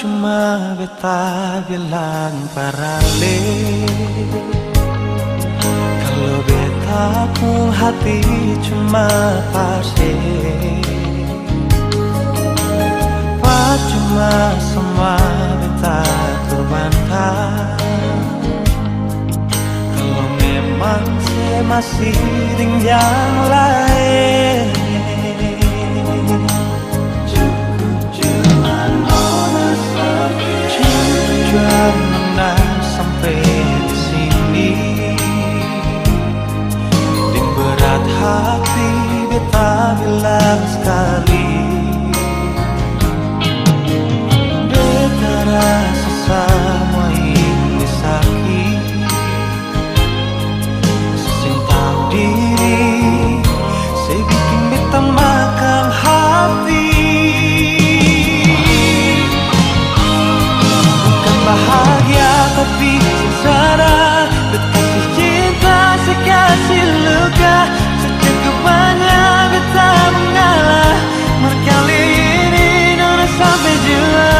cuma beta bilang parale. Kalau beta pun hati cuma pasti. Cuma semua beta korbankan. Kalau memang saya masih dengan yang lain, Cukup sampai di sini. Dengan berat hati beta bilang sekali, beta rasa semua ini sakit. Sesintau diri, saya bikin beta makan hati. Bahagia tapi sengsara, berkasih cinta sekasih luka. Secukup banyak beta mengalah, berkali ini nona sampai jua.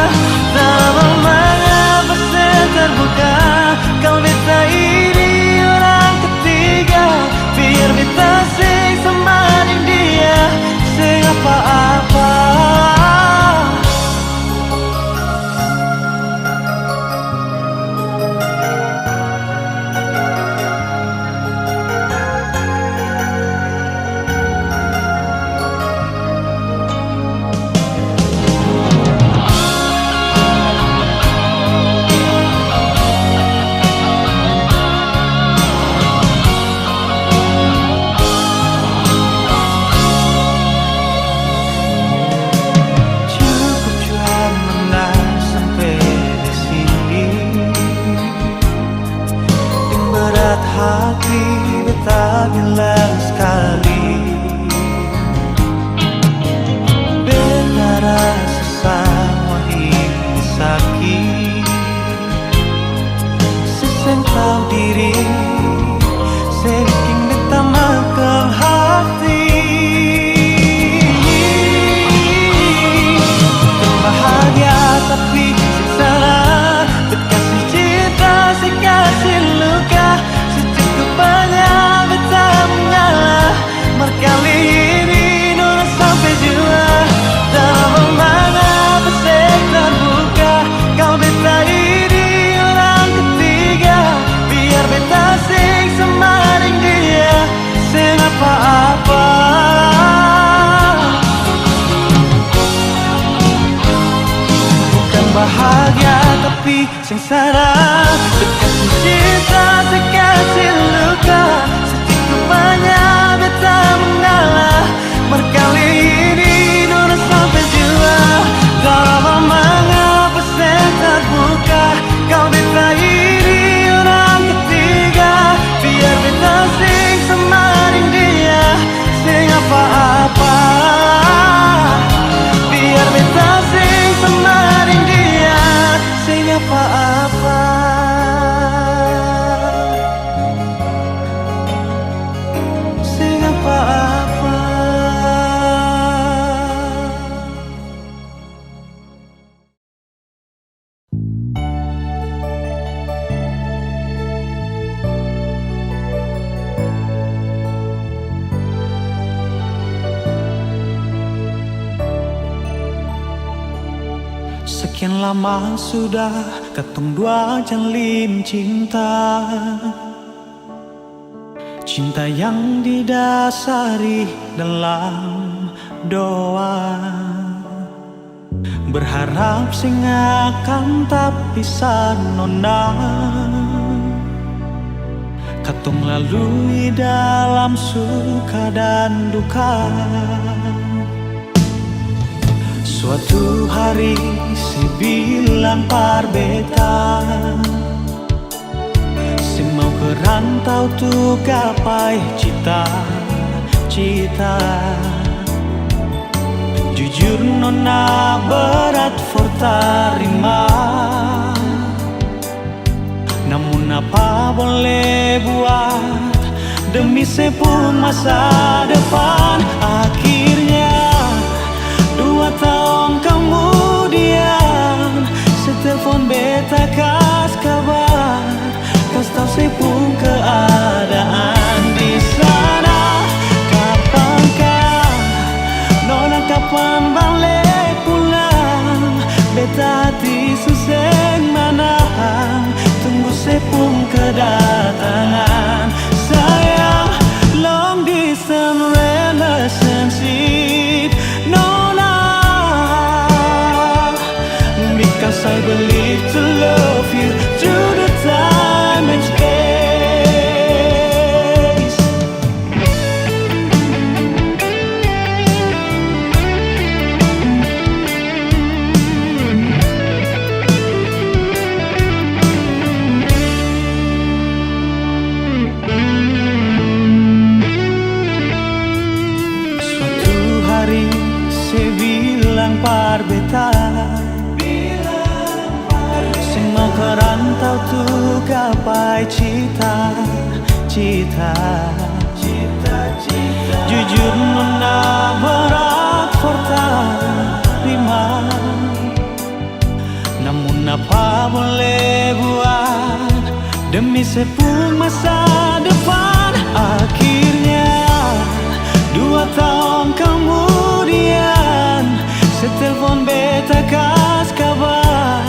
Dalam mengapa saya terbuka, kalau beta ini orang ketiga. Biar beta sing sama dengan dia, sing apa-apa. Hati beta bilang sekali, beta rasa semua ini sakit. Sesentau diri, saya bikin beta makan hati. Bukan bahagia tapi sengsara, berkasih cinta sekasih luka. Banyak beta mengalah, berkali ini nona sampai jua. Dalam mengapa saya terbuka, kalau beta ini orang ketiga. Biar beta sing sama dengan dia, sing apa-apa. Bukan bahagia tapi sengsara, berkasih cinta sekasih luka. Secukup banyak beta mengalah, berkali ini nona sampai jua. Dalam mengapa saya terbuka, kalau beta ini orang ketiga. Biar beta sing sama dengan dia, sing apa-apa. Biar beta sing sama dengan dia, sing apa-apa. Sekian lama sudah ketong dua jalin cinta, cinta yang didasari dalam doa. Berharap sing akan tak bisa nona, ketong lalui dalam suka dan duka. Suatu hari si bilang par beta, si mau ke rantau tuh gapai cita-cita. Jujur nona berat for tarima, namun apa boleh buat demi sepuluh masa depan. Akhirnya 2 tahun kemudian because I believe to love you through the time and space. Suatu hari saya bilang parbeta, sing mau kerantau tuh gapai cita-cita. Jujur nona berat forta terima, namun apa boleh buat demi sepuluh masa depan. Akhirnya 2 tahun kemudian setelepon beta kas kabar,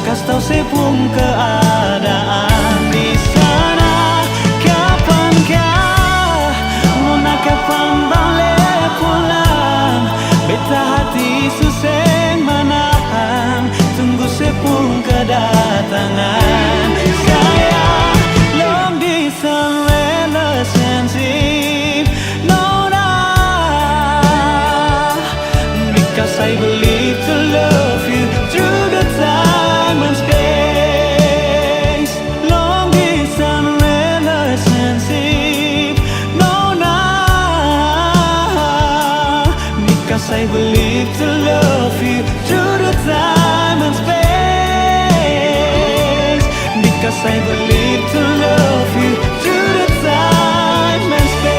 kas tau sepung keadaan di sana. Kapankah nona kapan balik pulang? Beta hati suseng manahan, tunggu sepung kedatangan. Saya long distance relationship, nona, because I believe to love you through the time and space. Long distance relationship, nona, because I believe to love you through the time and space. Because I believe to love you through the time and space.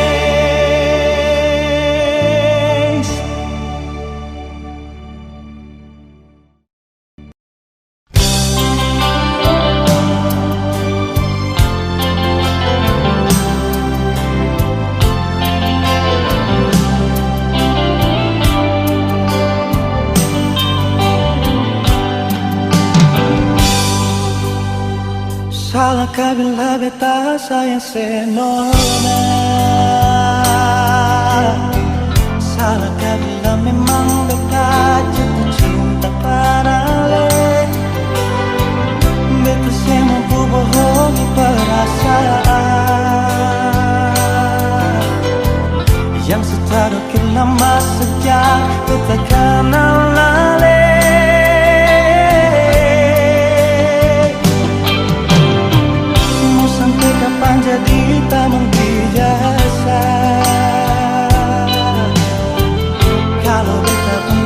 Salahkah bila beta sayang senona? Salahkah bila memang beta jatuh cinta pada le? Beta saya mampu bohongi perasaan yang secara lama sejak beta kenal lale. Kapan jadi tamang biasa? Kalau beta pun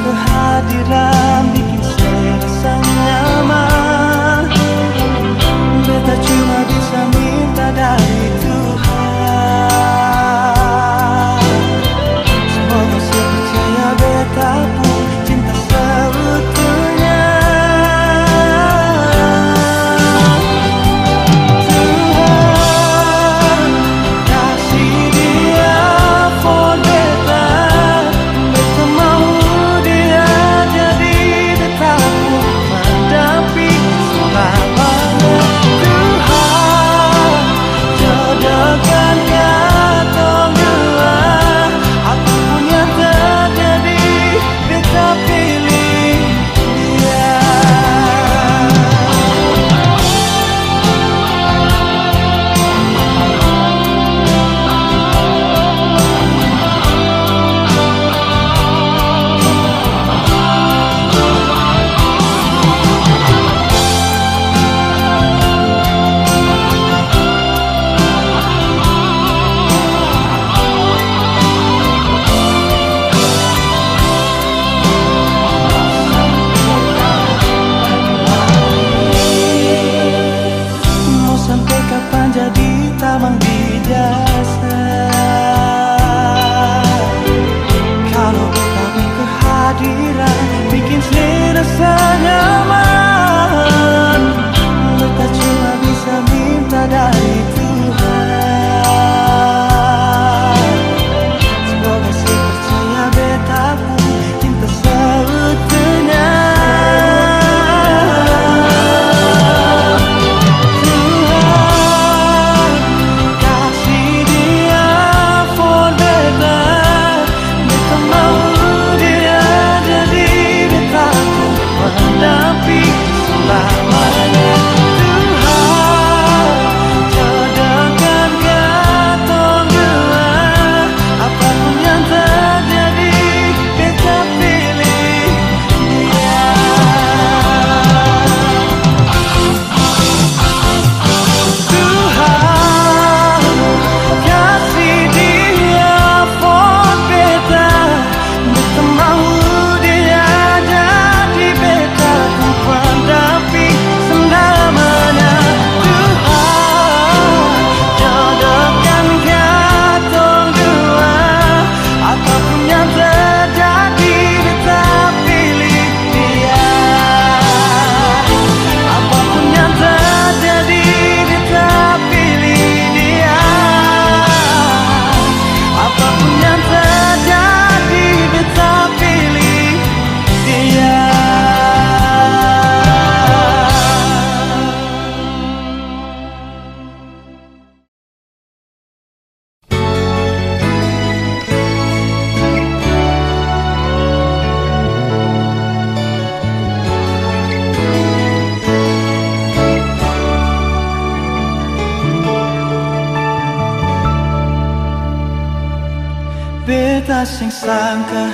Beta sing sangka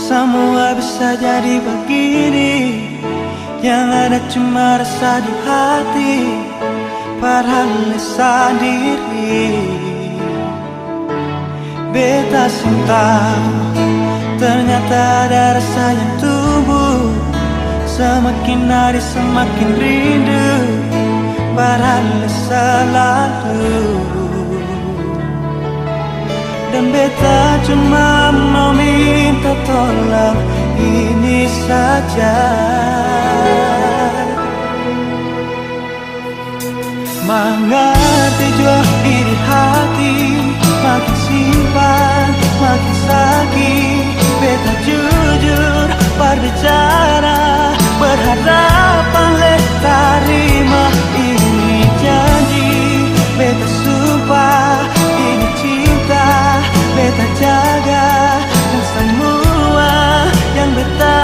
semua bisa jadi begini, yang ada cuma rasa di hati, padahal sendiri. Beta sing tahu ternyata ada rasa yang tumbuh, semakin hari semakin rindu, padahal selalu. Dan beta cuma mau minta tolong ini saja, mengerti jua diri hati, makin simpan makin sakit. Beta jujur berbicara, berharap oleh terima ini janji. Beta sumpah ini cinta, beta jaga. Dan semua yang beta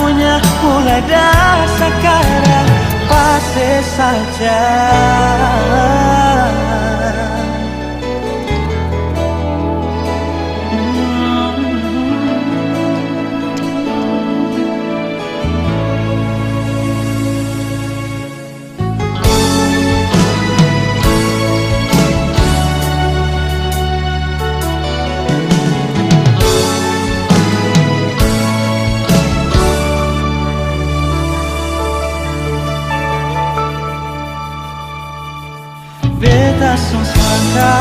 punya mulai dari sekarang pasti saja. Beta sangka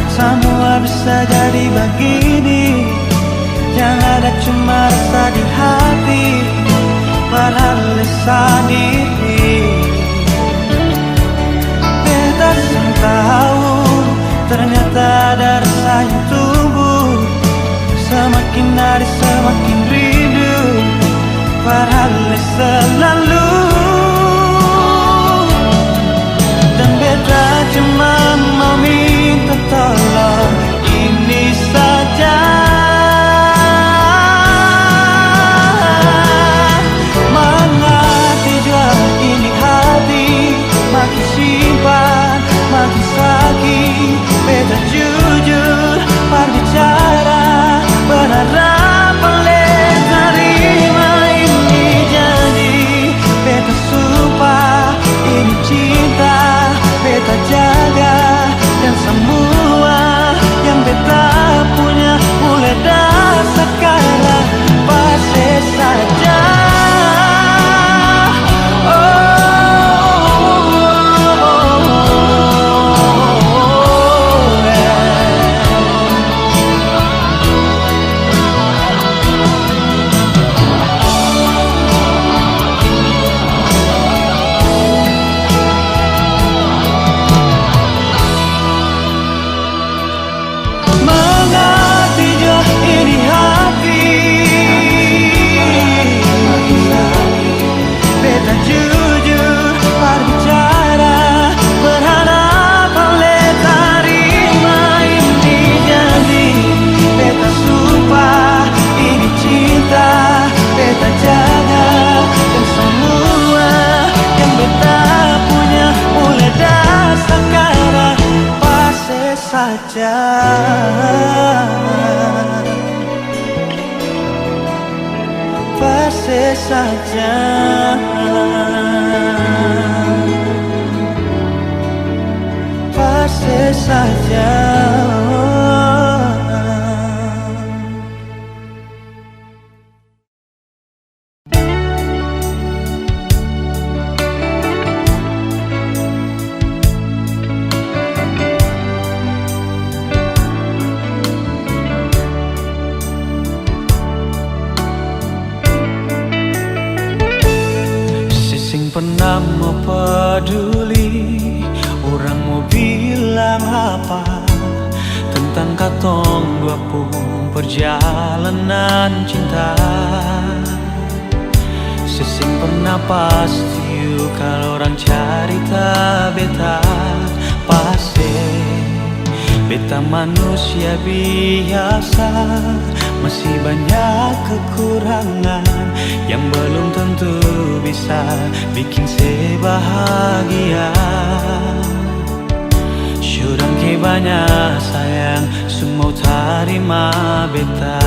semua bisa jadi begini, yang ada cuma rasa di hati, padahal sendiri. Beta sang tahu ternyata ada rasa yang tumbuh, semakin hari semakin rindu, padahal selalu. Beta cuma mau minta tolong ini saja, mengerti jua ini hati, makin simpan makin sakit. Beta jujur berbicara, berharap oleh terima ini janji. Beta sumpah ini cinta, beta jaga. Dan semua yang beta punya mulai dari sekarang pasti saja. Pasti saja, pasti saja. Pernah mau peduli, orang mau bilang apa tentang katong dua pun perjalanan cinta. Sesing pernah pasti kalau orang cerita beta pasti beta manusia biasa, masih banyak kekurangan yang belum tentu bisa bikin saya bahagia. Syurang ke banyak sayang semua tarima beta.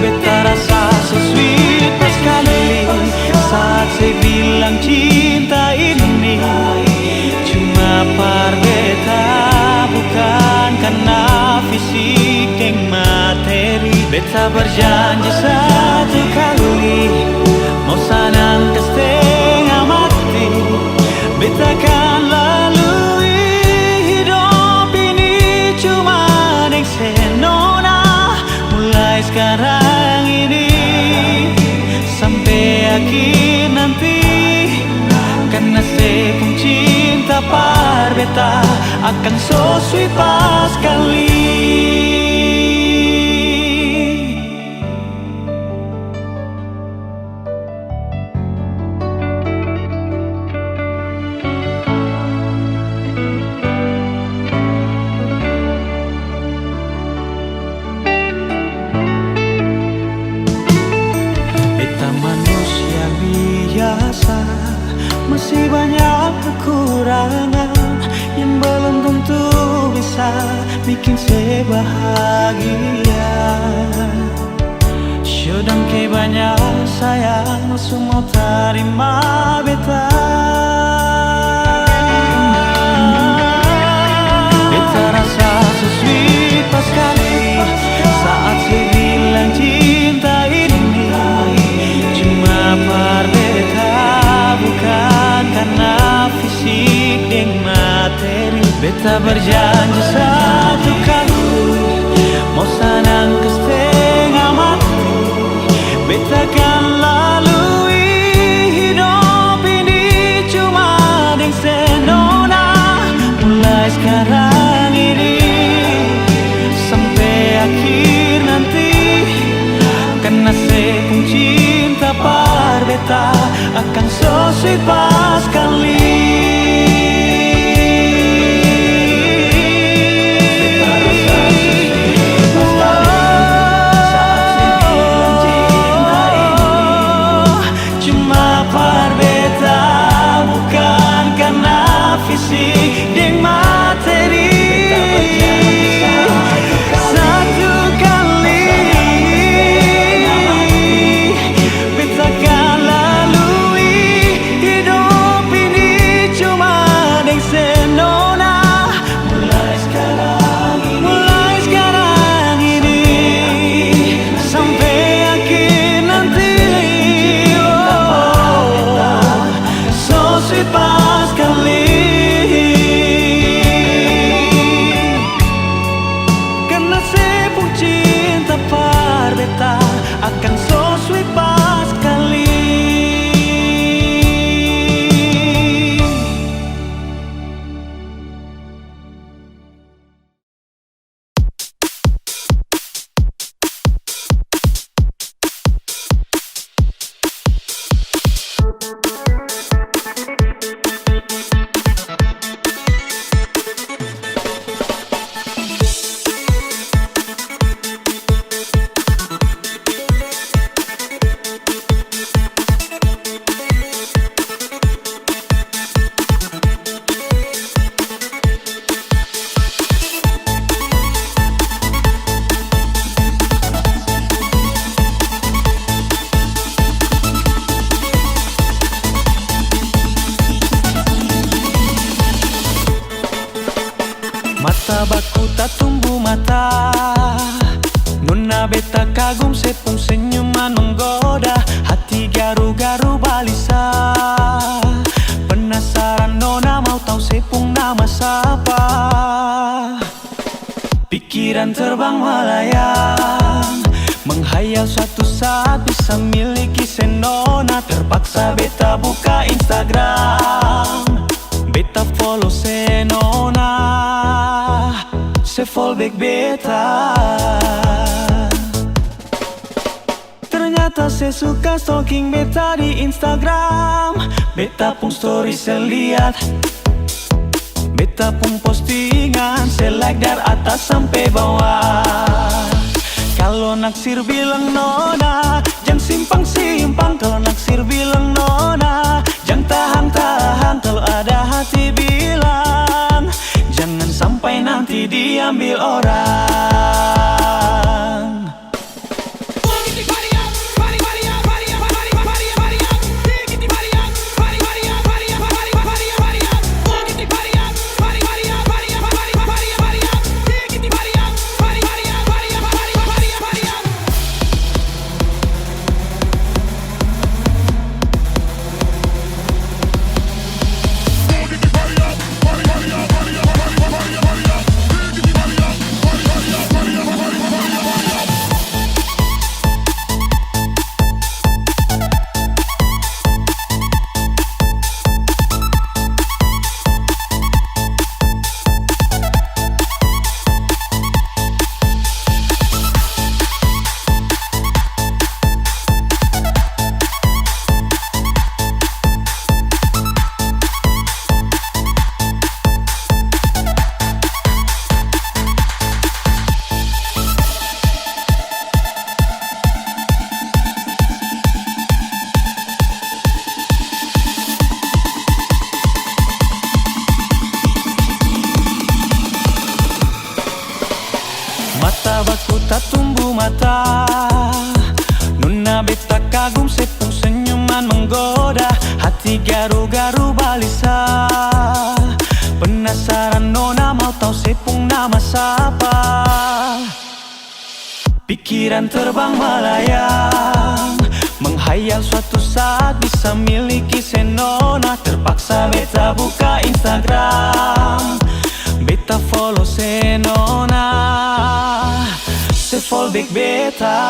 Beta rasa so sweet pas kali saat saya bilang cinta ini cuma par beta, bukan karena fisik yang materi. Beta berjanji satu kali mau sanang ke setengah mati. Beta kan lalui hidup ini cuma yang senona. Mulai sekarang ini sampai akhir nanti, karena sepung cinta par beta akan so sweet pas kali. Masih banyak kekurangan yang belum tentu bisa bikin saya bahagia. Syudang ke banyak sayang semua terima beta. Beta rasa so sweet pas kali saat saya bilang cinta ini cuma par beta, bukan karena fisik dan materi. Beta berjanji satu kali mau sanang ke setengah mati. Beta kan lalui hidup ini cuma dengan senona. Mulai sekarang ini sampai akhir nanti, karena sepung cinta par beta akan so sweet pas kali. Cuma par beta, bukan karena fisik dan materi. Satu kali beta kan lalui hidup ini cuma dengan senona. Mulai sekarang ini sampai akhir nanti, so sweet pas kali. Karena sepung cinta par beta akan so sweet pas kali. Mata baku tak tumbuh mata, nona beta kagum sepung senyuman menggoda. Hati garu-garu balisa, penasaran nona mau tahu sepung nama siapa. Pikiran terbang melayang, menghayal suatu saat bisa miliki senona. Terpaksa beta buka Instagram, beta follow senona, se fallback beta. Ternyata saya suka stalking beta di Instagram. Beta pun story saya lihat, beta pun postingan saya like dari atas sampai bawah. Kalau naksir bilang nona, jangan simpang-simpang. Kalau naksir bilang nona, Jangan tahan-tahan kalau ada hati bilang, jangan sampai nanti diambil orang. Mata baku tak tumbuh mata, nona beta kagum sepung senyuman menggoda, hati garu-garu balisa. Penasaran nona mau tahu sepung nama siapa. Pikiran terbang melayang, menghayal suatu saat bisa miliki senona. Terpaksa beta buka Instagram, beta follow senona, se-follow back beta.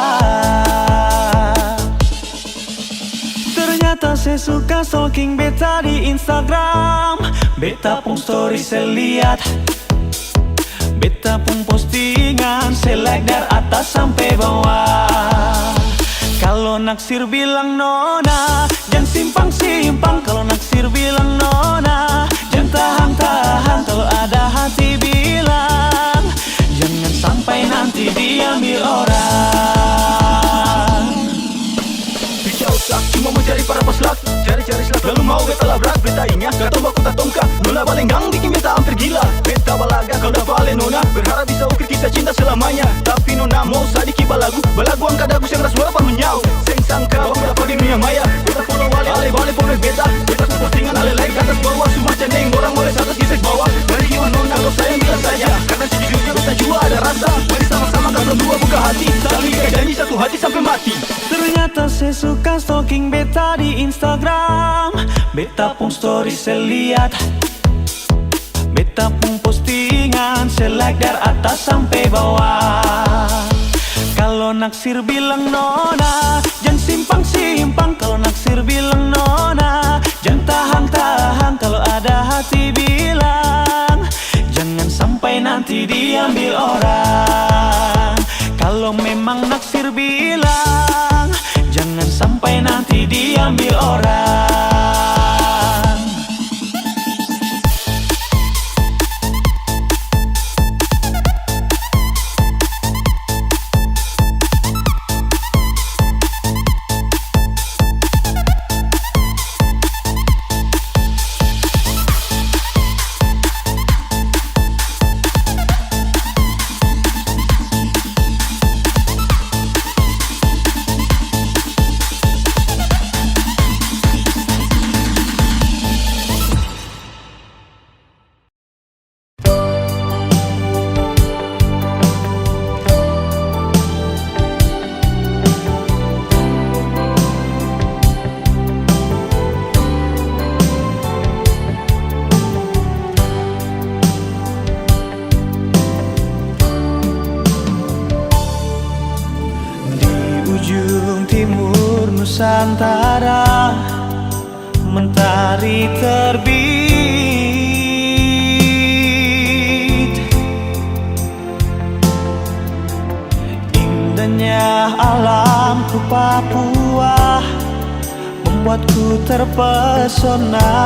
Ternyata saya suka stalking beta di Instagram. Beta pun story saya lihat, beta pun postingan saya like dari atas sampai bawah. Kalau naksir bilang nona, jangan simpang-simpang. Kalau naksir bilang nona, jangan tahan-tahan. Kalau ada hati bilang, jangan sampai nanti diambil orang. Bisa usah cuma mencari para paslak, cari-cari selak lalu mau beta labrak. Beta ingat kata baku tak tongka, nona balenggang bikin beta hampir gila. Beta balaga kau dah balik nona, berharap bisa ukir kita cinta selamanya. Tapi nona mau sadiki balagu angkat dagu yang rasuara pan menyau. Seng sangka baku dapat di dunia maya. Beta follow balik pomel beta, beta postingan ale like atas bawah. Semua cendeng orang boleh atas gisek bawah. Dari jiwa nona kau sayang bilang saja, karena sejujurnya beta jua ada rasa. Mari sama-sama kau berdua buka hati, saling ikat janji satu hati sampai mati. Ternyata saya suka stalking beta di Instagram. Beta pun story saya lihat, beta pun postingan saya like dari atas sampai bawah. Kalau naksir bilang nona, jangan simpang-simpang. Kalau naksir bilang nona, jangan tahan-tahan. Kalau ada hati bilang, jangan sampai nanti diambil orang. Kalau memang naksir bilang, jangan sampai nanti diambil orang. Nusantara mentari terbit, indahnya alamku Papua membuatku terpesona.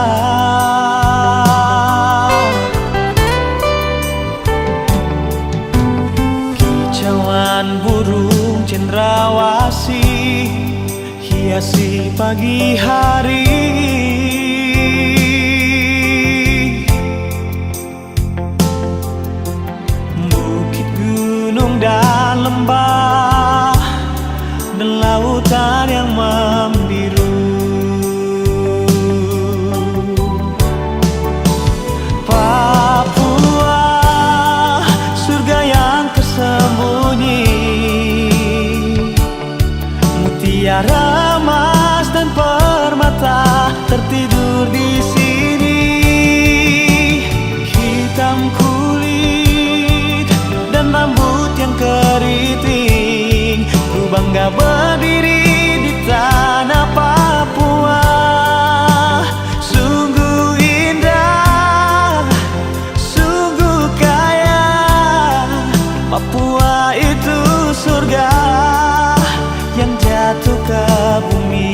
Kicauan burung cendrawasih hiasi pagi hari, Mutiara emas dan permata tertidur di sini. Hitam kulit dan rambut yang keriting, ku bangga berdiri di tanah Papua. Sungguh indah, sungguh kaya, Papua itu surga yang jatuh ke bumi.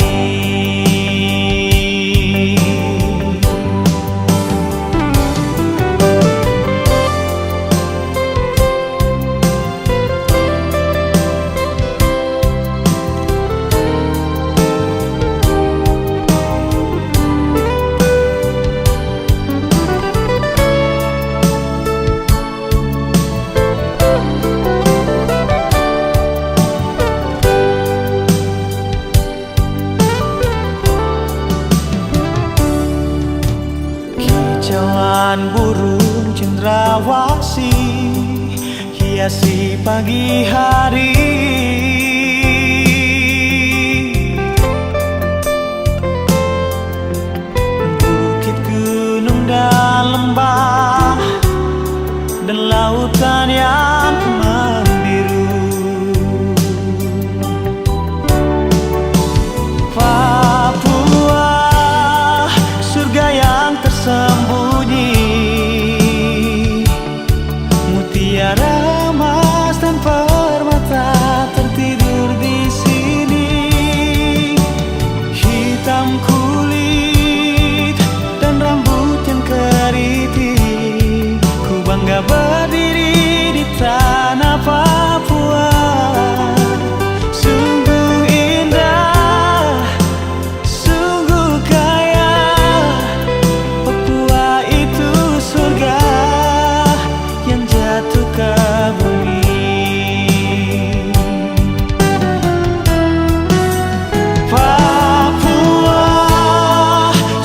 Kicauan burung cendrawasih hiasi pagi hari. Bukit, gunung dan lembah dan lautan yang membiru. Papua, surga yang tersembunyi. Mutiara emas dan permata tertidur di sini. Hitam kulit dan rambut yang keriting, ku bangga berdiri di tanah Papua. Sungguh indah, sungguh kaya, Papua itu surga yang jatuh ke bumi. Papua,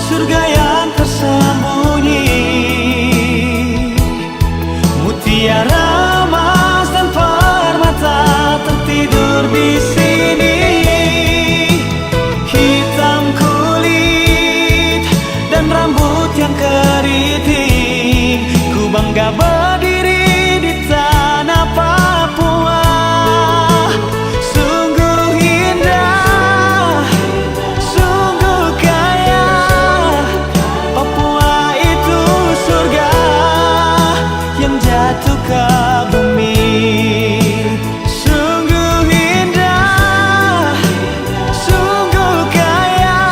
surga yang tersembunyi. Mutiara emas dan permata tertidur di sini. Hitam kulit dan rambut yang keriting, ku bangga berdiri di tanah Papua. Sungguh indah, sungguh kaya, Papua itu surga yang jatuh ke bumi. Sungguh indah, sungguh kaya,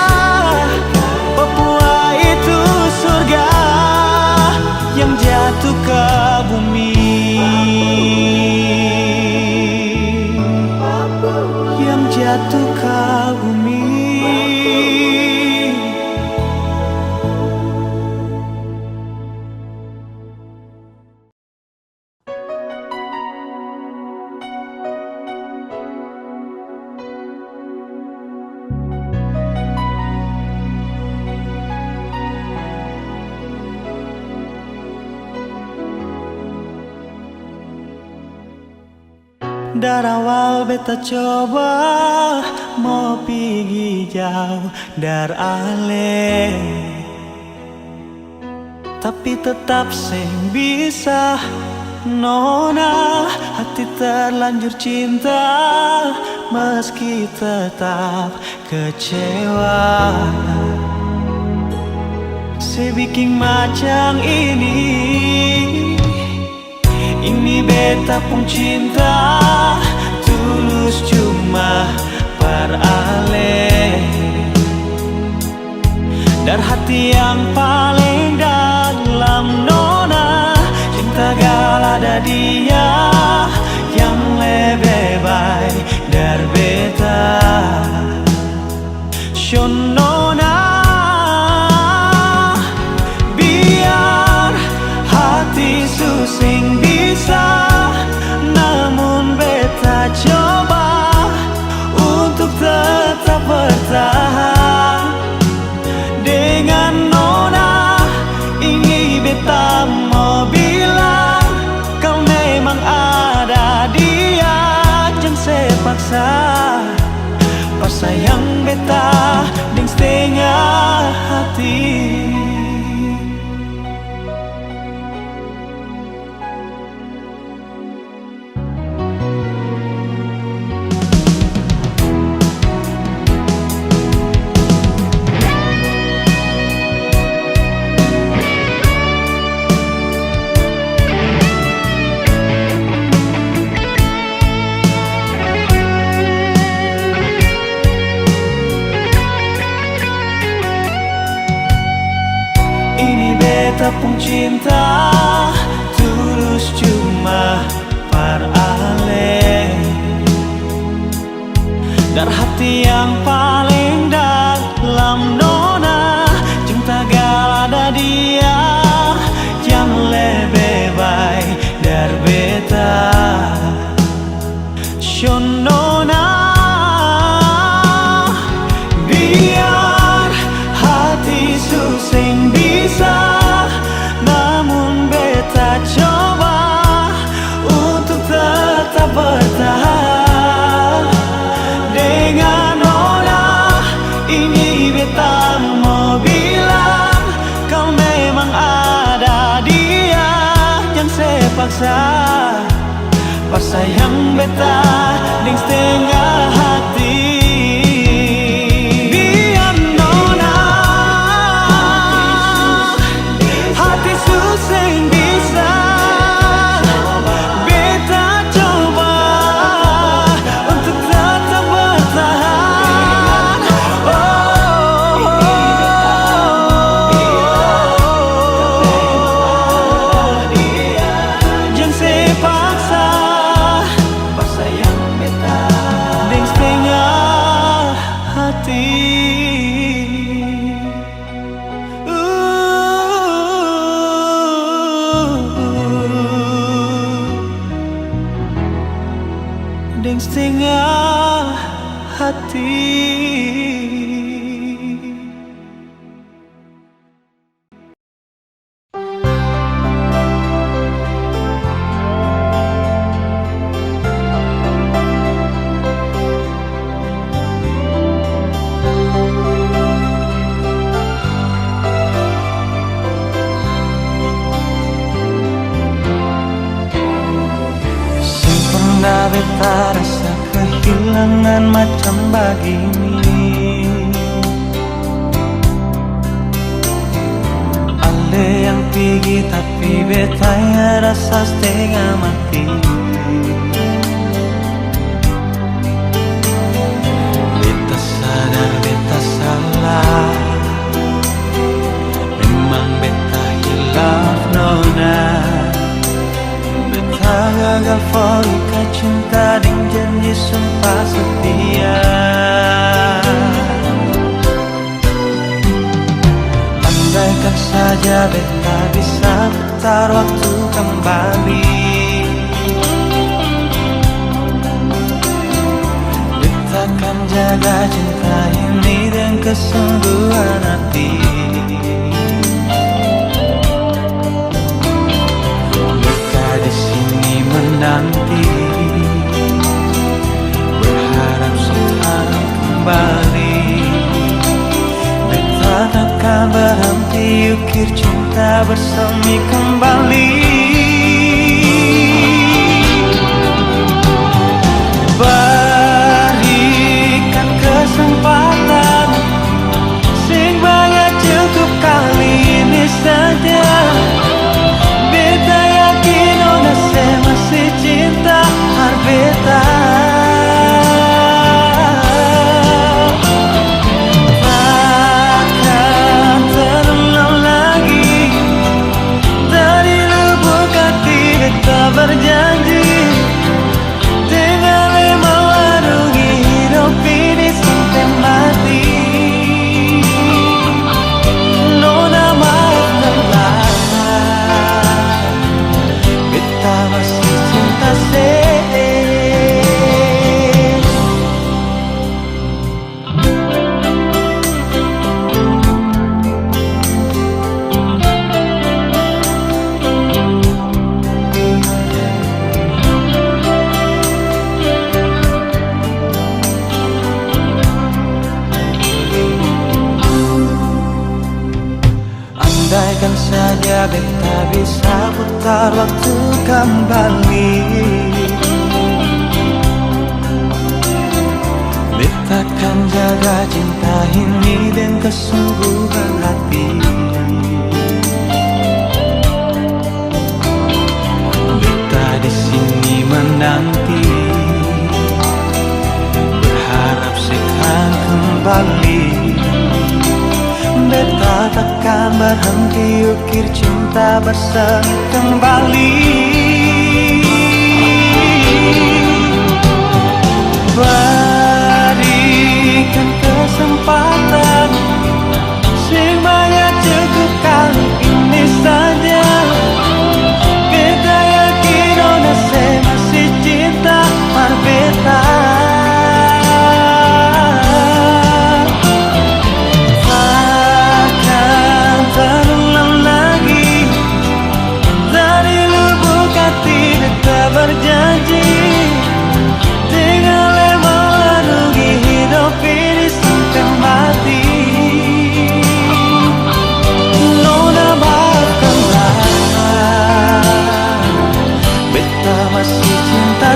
Papua itu surga yang jatuh ke bumi. Yang jatuh ke bumi. Dari awal beta coba mau pergi jauh dari ale, tapi tetap seng bisa. Nona, hati terlanjur cinta meski tetap kecewa. Sebikin macam ini beta pun cinta tulus cuma per ale. Dari hati yang paling dalam nona, cinta gal ada dia yang lebih baik dari beta. Shon nona, biar hati susing bisa, namun beta coba untuk tetap bertahan. Dengan nona ini beta mau bilang, kau memang ada dia, jangan sepaksa pas sayang beta deng setengah hati. Beta pun cinta tulus cuma par ale, dari hati yang paling dalam nona, cinta gal ada dia yang lebih baik dari beta. Shonona biar hati suseng bisa, coba untuk tetap bertahan dengan nona. Ini beta mau bilang, kau memang ada dia yang saya paksa, pas sayang beta deng setengah hati. Biar nona hati suseng bisa, beta coba untuk tetap bertahan. Jangan saya paksa, pas sayang beta deng setengah hati. Deng setengah hati. Sempurna beta rasa kehilangan macam begini. Ale yang tinggi tapi beta yang rasa setengah mati. Beta sadar beta salah, memang beta hilaf nona. Beta gagal forika cinta deng janji sumpah setia. Andaikan saja beta bisa putar waktu kembali, beta akan jaga cinta ini dengan kesungguhan hati. Di sini menanti, berharap sekarang kembali. Beta takkan berhenti ukir cinta bersemi kembali. Berikan kesempatan, sing banyak cukup kali ini saja. Beta yakin nona saya masih cinta beta. Takkan terulang lagi dari lubuk Andaikan saja beta bisa putar waktu kembali, beta kan jaga cinta ini dan kesungguhan hati. Beta di sini menanti, berharap sekan kembali. Beta takkan berhenti ukir cinta bersemi kembali. Berikan kesempatan, sing banyak cukup kali ini saja. Beta yakin ona saya masih cinta mar beta. Berjanji dengan lemah rugi hidup ini sampai mati. Nona maafkanlah, beta masih cinta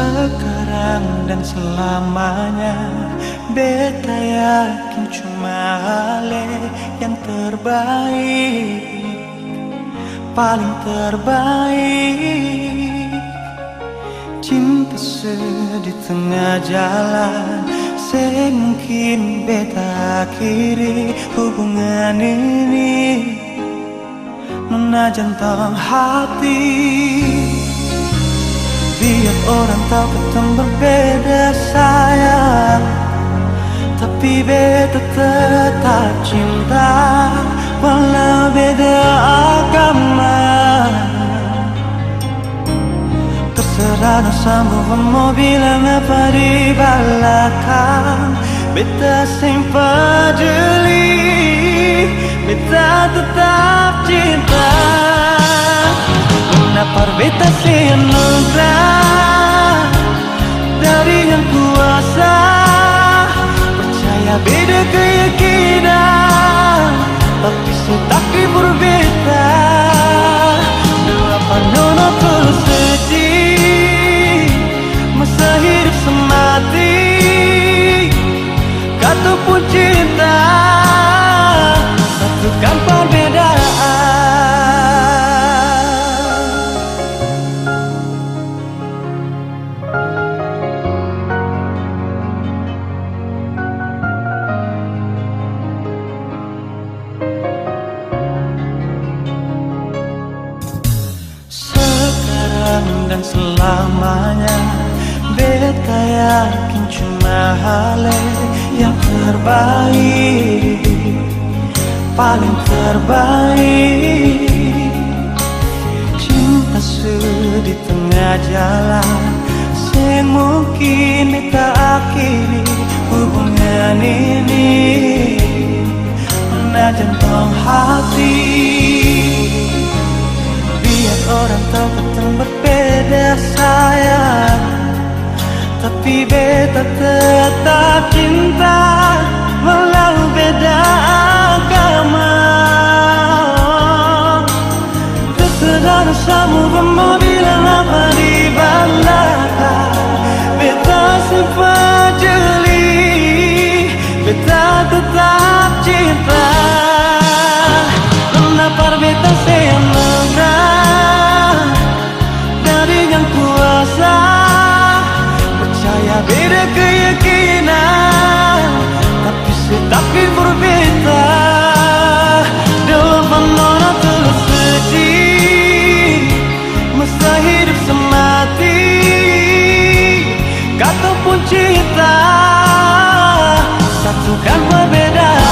sekarang dan selamanya. Beta yakin cuma Ale yang terbaik, paling terbaik. Cinta di tengah jalan, semungkin beta akhiri hubungan ini. Nona jantung hati, biar orang tahu kita berbeda sayang, tapi beta tetap cinta walau beda agama. Terserah no sambung mau bilang apa di belakang, beta sing peduli, beta tetap cinta. Kenapa beta sing anugerah dari yang kuasa, percaya beda keyakinan, tapi setakdir berbeda. Doa panono tulus sedih, masa hidup semati, kata pun cinta, satukan perbedaan. Dan selamanya beta yakin cuma Ale yang terbaik, paling terbaik. Cinta di tengah jalan, sing mungkin kita akhiri hubungan ini. Menajan tong hati, biar orang tahu kita berbeda sayang, tapi beta tetap cinta walau beda agama. Terserah dosamu mau bilang apa di belakang, beta simpan jeli, beta tetap cinta. Kenapa beta sayang menang dari yang kuasa, percaya beda keyakinan, tapi berbeda. Dalam menona terus sedih, masa hidup semati, kata pun cinta, satukan perbedaan.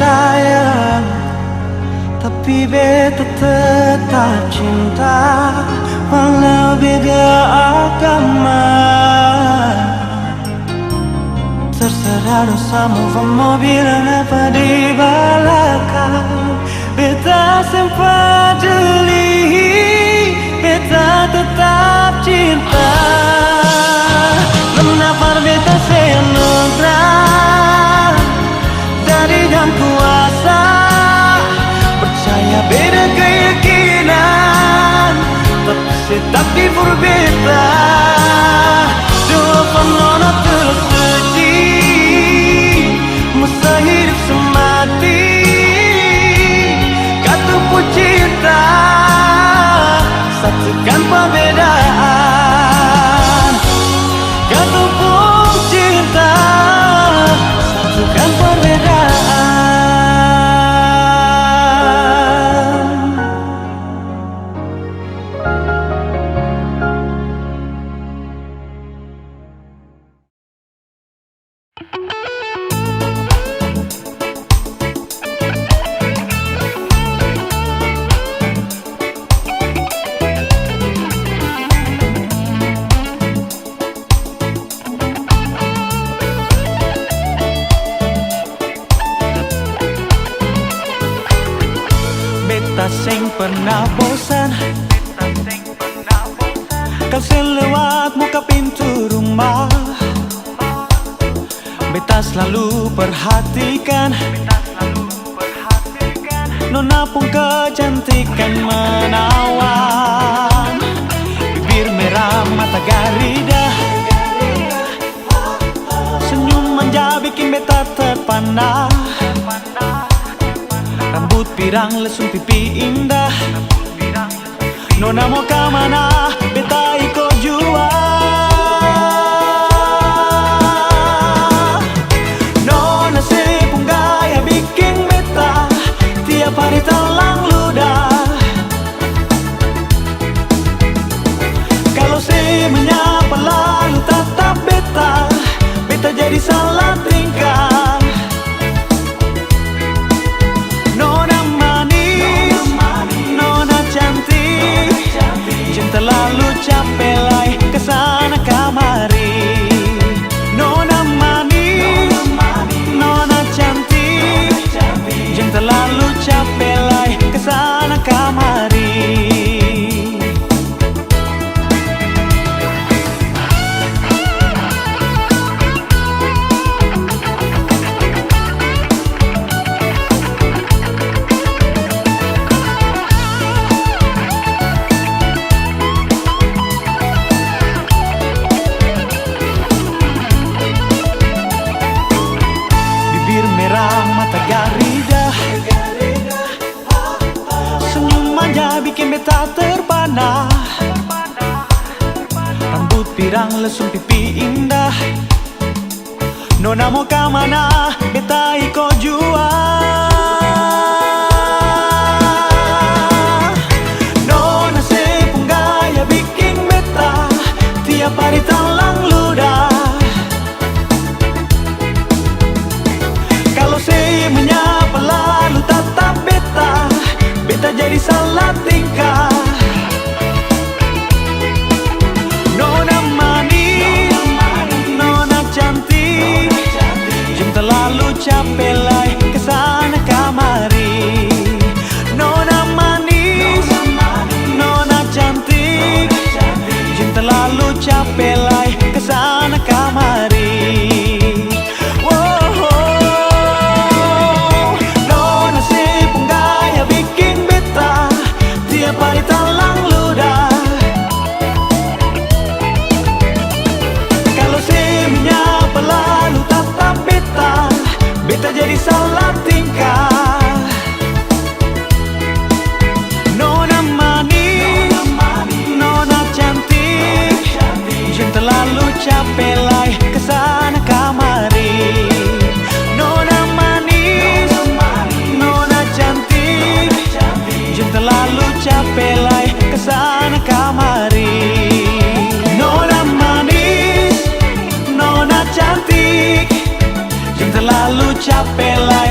Sayang, tapi beta tetap cinta walau beda agama. Terserah dosamu mau bilang apa di belakang, beta sempat jeli, beta tetap cinta. Kenapa beta senang dari yang kuasa, percaya beda keyakinan, tapi berbeda. Dua penona terus sedih, masa hidup semati, kata pun cinta, satukan perbedaan. Kata pun cinta, satukan perbedaan. Sing pernah bosan, kau selewat muka pintu rumah, beta selalu perhatikan. Nona pun kecantikan menawan, bibir merah mata garida, senyum manja bikin beta terpana. Rambut pirang lesung pipi indah, nona mau kemana beta ikut jua. Nona sepung gaya bikin beta tiap hari telang ludah. Kalau se menyapa lalu tatap beta, beta jadi salah tingkah. Terlalu capek lai kesana kamari. Nona manis, nona cantik, jangan terlalu capek lai kesana kamari. Bikin Gantang lesung pipi indah, Nona mau kemana? Beta ikut jua. Nona sepung gaya bikin beta tiap hari talang ludah. Kalau saya menyapa lalu tatap beta, beta jadi salah tingkah. Nona manis, nona cantik, jam terlalu capek lai kesana kamari. Nona manis, nona cantik, jam terlalu capek lai kesana kamari. Nona sepung gaya bikin beta tiap hari talang ludah. Lalu tatap beta, beta jadi salah tingkah. Nona manis, nona cantik, jangan terlalu capek lai kesana kamari. Nona manis, nona cantik, jangan terlalu capek lai kesana kamari. Nona manis, nona cantik, jangan terlalu capek lai